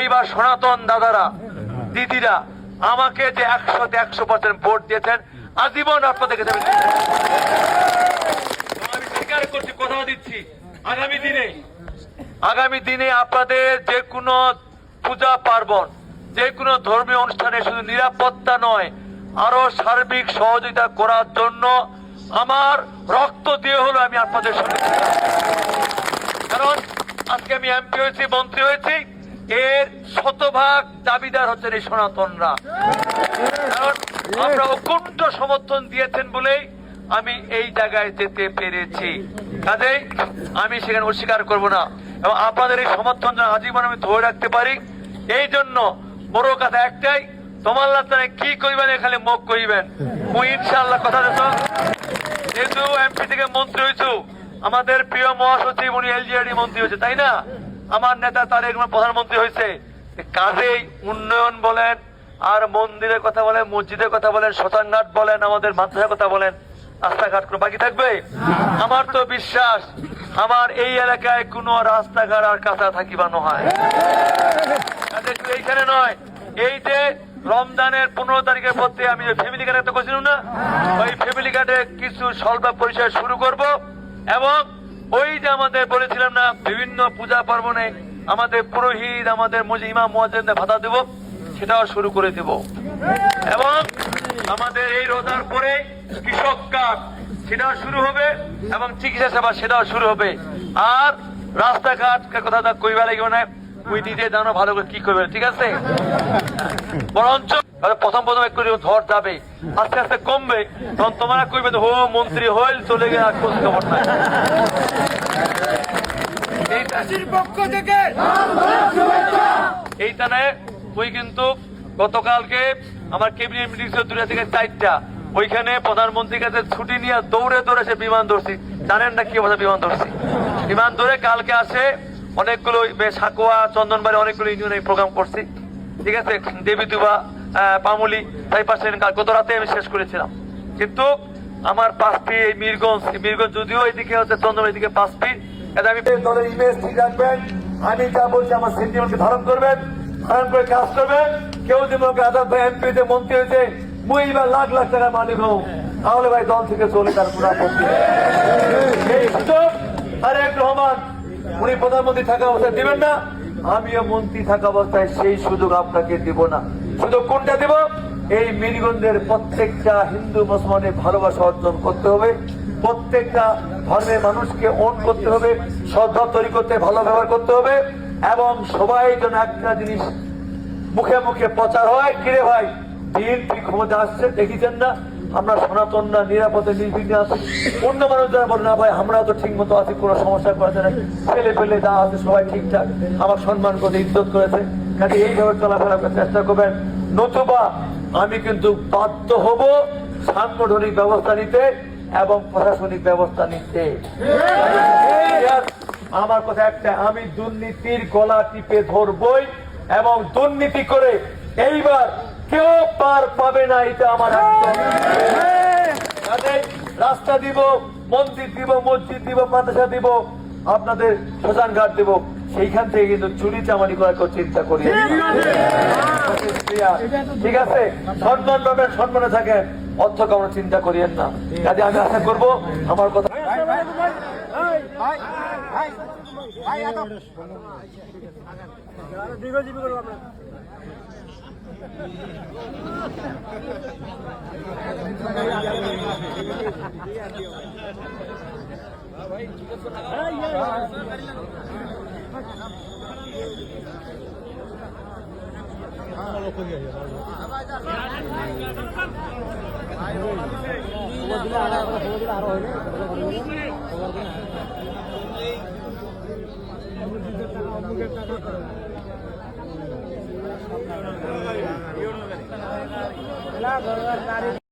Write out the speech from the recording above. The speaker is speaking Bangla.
এইবার সনাতন দাদারা দিদিরা আমাকে যে 100% ভোট দিয়েছেন, আজীবন আপনাদেরকে আমি স্বীকার করছি, কথা দিচ্ছি আগামী দিনে আপনাদের যে কোনো পূজা পার্বণ, যে কোনো ধর্মীয় অনুষ্ঠানে শুধু নিরাপত্তা নয়, আরো সার্বিক সহযোগিতা করার জন্য আমার রক্ত দিয়ে হলো আমি আপনাদের সঙ্গে। কারণ আজকে আমি এমপি হয়েছি, মন্ত্রী হয়েছি, এর শতভাগ দাবিদার হচ্ছেন এই সনাতনরা। কারণ আমরা অকুণ্ঠ সমর্থন দিয়েছেন বলেই আমি এই জায়গায় যেতে পেরেছি। কাজেই আমি সেখানে অস্বীকার করব না, এবং আপনাদের এই সমর্থন আজীবন আমি ধরে রাখতে পারি। এই জন্য বড় কথা একটাই, তোমার লাতানে কি করিবেন খালি মুখ করিবেন। মুই ইনশাআল্লাহ কথা দিত, যেহেতু এমপি থেকে মন্ত্রী হয়েছু, আমাদের প্রিয় মহাসচিব উনি এলজিআরডি মন্ত্রী হয়েছে, তাই না? আমার নেতা তারেক রহমান প্রধানমন্ত্রী হয়েছে। কাজেই উন্নয়ন বলেন, আর মন্দিরের কথা বলেন, মসজিদের কথা বলেন, শ্মশানঘাট বলেন, আমাদের মাদ্রাসার কথা বলেন, রাস্তাঘাট কোনো বাকি থাকবে? আমার তো বিশ্বাস আমার এই এলাকায় কোনো রাস্তাঘাট আর কাঁচা থাকিবানো হয়। এইখানে নয়, এই যে রমজানের 15 তারিখের মধ্যে আমি ফ্যামিলি কার্ড একটা করছিলাম না, ওই ফ্যামিলি কার্ডে কিছু স্বল্প পরিচয় শুরু করব, এবং ওই যে আমাদের বলেছিলাম না বিভিন্ন পূজা পার্বণে আমাদের পুরোহিত, আমাদের ইমাম মুয়াজ্জিনদের ভাতা দেব, সেটাও শুরু করে দেব। এবং আমাদের এই রোজার পরে কৃষক কার্ড সেটাও শুরু হবে, এবং চিকিৎসা সেবা সেটাও শুরু হবে। আর রাস্তাঘাট কথা কইবা লাগবে না, ওই নিজে জানো ভালো করে কি করবে, ঠিক আছে? বরঞ্চ প্রথম একটু ধর যাবে, আস্তে আস্তে কমবে, তখন তোমরা কইবে হো মন্ত্রী হইল চলে গেলে আর খোঁজ খবর নাই। এইখানে ওই কিন্তু গতকালকে আমার ক্যাবিনেট মিটিং ছিল 2টা থেকে 4টা, ওইখানে প্রধানমন্ত্রীর কাছে ছুটি নিয়ে দৌড়ে সে বিমান ধরছি। জানেন না কি অবস্থা? বিমান ধরছি, বিমান ধরে কালকে আসে অনেকগুলো সাকুয়া, চন্দনবাড়ি অনেকগুলো ইউনিয়নে প্রোগ্রাম করছি, ঠিক আছে? দেবীতুবা, পামুলি, তাই পাশে গত রাতে আমি শেষ করেছিলাম। কিন্তু আমার 5টি মিরগঞ্জ যদিও এদিকে হচ্ছে চন্দনবাড়ি, এদিকে 5টি। আমি দলের ইমেজ ঠিক রাখবেন, আমি যা বলছি আমার সেন্টিমেন্টকে ধারণ করবেন, ধারণ করে কাজ করবেন। কেউ যদি আজাদ ভাই এমপি হয়েছে, মন্ত্রী হয়েছে, মুই এবার লাখ লাখ টাকা মালিক হোক, তাহলে ভাই দল থেকে চলে তার পুরো আপত্তি। এই সুযোগ তারেক রহমান উনি প্রধানমন্ত্রী থাকা অবস্থায় দিবেন না, আমিও মন্ত্রী থাকা অবস্থায় সেই সুযোগ আপনাকে দিব না। সুযোগ কোনটা দিব? এই মিরগঞ্জের প্রত্যেকটা হিন্দু মুসলমানের ভালোবাসা অর্জন করতে হবে, প্রত্যেকটা ধর্মের মানুষকে ওন করতে হবে, সদ্ভাব তৈরি করতে, ভালো ব্যবহার করতে হবে, এবং সবাই যেন একটা জিনিস মুখে মুখে প্রচার হয়, কিরে ভাই বিএনপি ক্ষমতা আসছে দেখেছেন না, আমরা সনাতনরা নিরাপদে নির্বিঘ্নে আছি। অন্য মানুষ যারা বলে না ভাই আমরাও তো ঠিক মতো আছি, কোনো সমস্যা করেছে না, ছেলে পেলে যা আছে সবাই ঠিকঠাক, আমার সম্মান করে ইজ্জত করেছে, কাজে এইভাবে চলাফেরা করার চেষ্টা করবেন। নতুবা আমি কিন্তু বাধ্য হব সাংগঠনিক ব্যবস্থা নিতে এবং প্রশাসনিক ব্যবস্থা নিতে। আমার কথা একটা, আমি দুর্নীতির গলা টিপে ধরবই, এবং দুর্নীতি করে এইবার কেউ পার পাবে না, এটা আমার রাস্তা দিব, মন্দির দিব, মসজিদ দিব, মাদ্রাসা দিব, আপনাদের শ্মশানঘাট দিব, সেইখান থেকে কিন্তু চুরি চামারি করার চিন্তা করি। ঠিক আছে? সম্মান পাবেন, সম্মানে থাকেন, অর্থ কামনা চিন্তা করিয়েন না। কাজে আমি আশা করবো আমার কথা